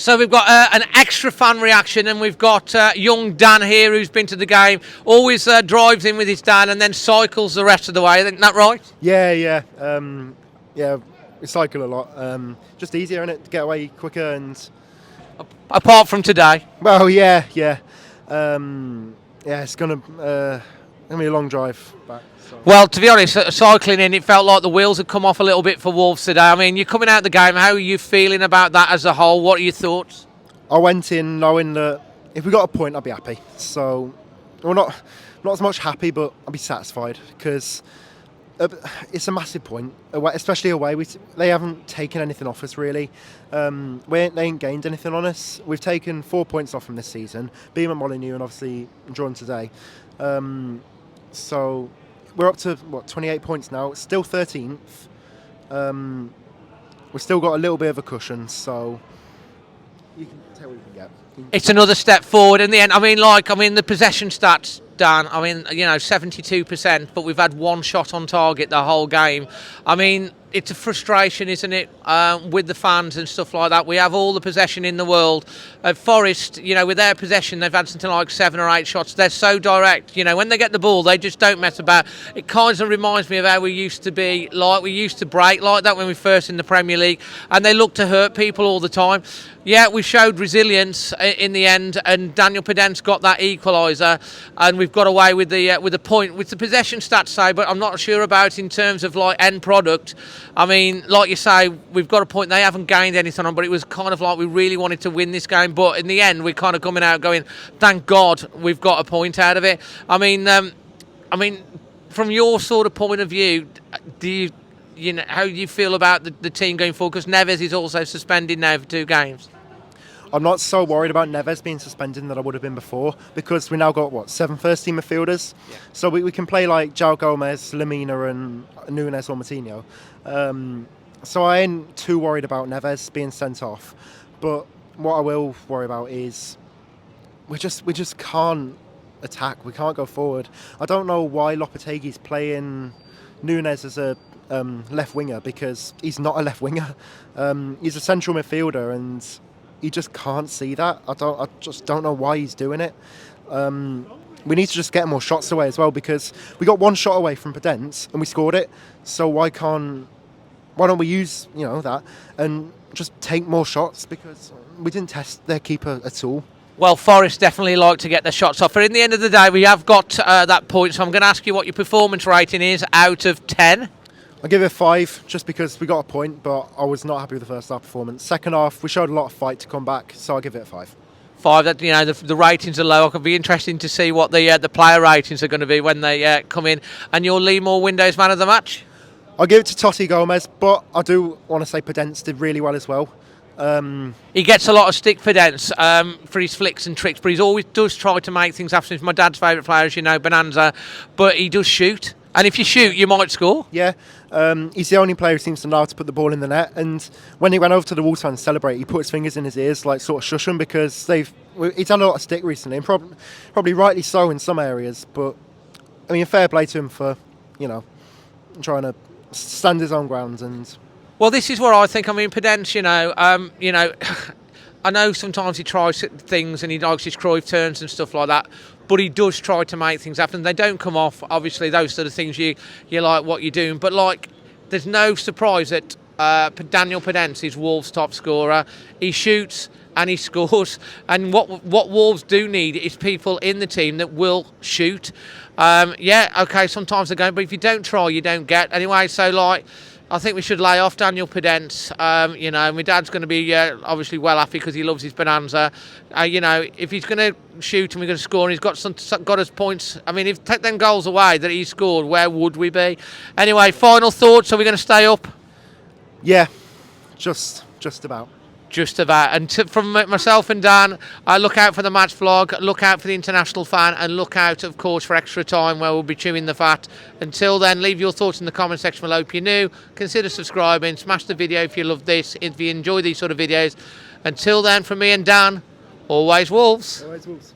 So we've got an extra fan reaction, and we've got young Dan here who's been to the game, always drives in with his dad and then cycles the rest of the way. Isn't that right? Yeah. Yeah, we cycle a lot. Just easier, innit, to get away quicker and... Apart from today. Well, yeah. It's gonna be a long drive back. So. Well, to be honest, cycling in, it felt like the wheels had come off a little bit for Wolves today. I mean, you're coming out of the game. How are you feeling about that as a whole? What are your thoughts? I went in knowing that if we got a point, I'd be happy. So, well, not as much happy, but I'd be satisfied because it's a massive point, especially away. They haven't taken anything off us, really. They ain't gained anything on us. We've taken 4 points off from this season, being at Molyneux and obviously drawn today. So we're up to, 28 points now. It's still 13th. We've still got a little bit of a cushion, so you can tell what you can get. It's another step forward in the end. I mean, the possession stats, Dan, 72%, but we've had one shot on target the whole game. I mean, it's a frustration, isn't it, with the fans and stuff like that. We have all the possession in the world. At Forest, with their possession, they've had something like 7 or 8 shots. They're so direct. When they get the ball, they just don't mess about. It kind of reminds me of how we used to be. Like, we used to break like that when we first in the Premier League, and they look to hurt people all the time. Yeah, we showed resilience in the end, and Daniel Pedent's got that equaliser, and we've got away with the point, which the possession stats say, but I'm not sure about in terms of end product. I mean, like you say, we've got a point. They haven't gained anything on, but it was kind of like we really wanted to win this game. But in the end, we're kind of coming out going, thank God we've got a point out of it. I mean, from your sort of point of view, how do you feel about the team going forward? Because Neves is also suspended now for 2 games. I'm not so worried about Neves being suspended that I would have been before, because we now got 7 first-team midfielders. Yeah. So we can play like João Gomez, Lemina and Nunes or Moutinho. So I ain't too worried about Neves being sent off. But what I will worry about is we just can't attack. We can't go forward. I don't know why Lopetegui's playing Nunes as a left winger, because he's not a left winger. He's a central midfielder, and he just can't see that. I just don't know why he's doing it. We need to just get more shots away as well, because we got 1 shot away from Pedence and we scored it. So why don't we use that and just take more shots, because we didn't test their keeper at all. Well, Forest definitely like to get their shots off. But in the end of the day, we have got that point. So I'm going to ask you what your performance rating is out of 10. I'll give it a 5, just because we got a point, but I was not happy with the first half performance. Second half, we showed a lot of fight to come back, so I'll give it a 5. 5. That the ratings are low. It could be interesting to see what the player ratings are going to be when they come in. And your LEAMORE Windows Man of the Match? I'll give it to Totti Gomez, but I do want to say Pedence did really well as well. He gets a lot of stick for Dents for his flicks and tricks, but he always does try to make things happen. He's my dad's favourite player, as Bonanza, but he does shoot. And if you shoot, you might score. Yeah, he's the only player who seems to know how to put the ball in the net. And when he went over to the Wolves fans to celebrate, he put his fingers in his ears, like sort of shush them, because he's done a lot of stick recently, and probably rightly so in some areas. But I mean, fair play to him for trying to stand his own grounds. And well, this is what I think. I mean, Pedence, I know sometimes he tries things and he likes his Cruyff turns and stuff like that, but he does try to make things happen. They don't come off, obviously, those sort of things you like what you're doing. But, there's no surprise that Daniel Pedence is Wolves' top scorer. He shoots and he scores. And what Wolves do need is people in the team that will shoot. Sometimes they're going, but if you don't try, you don't get. Anyway, so, I think we should lay off Daniel Pedence. My dad's going to be obviously well happy because he loves his Bonanza. If he's going to shoot and we're going to score and he's got us points. I mean, if take them goals away that he scored, where would we be? Anyway, final thoughts. Are we going to stay up? Yeah, just about. Just about. And from myself and Dan, look out for the match vlog, look out for the international fan, and look out, of course, for Extra Time, where we'll be chewing the fat. Until then, leave your thoughts in the comment section below. If you're new, consider subscribing, smash the video if you love this, if you enjoy these sort of videos. Until then, from me and Dan, always Wolves. Always Wolves.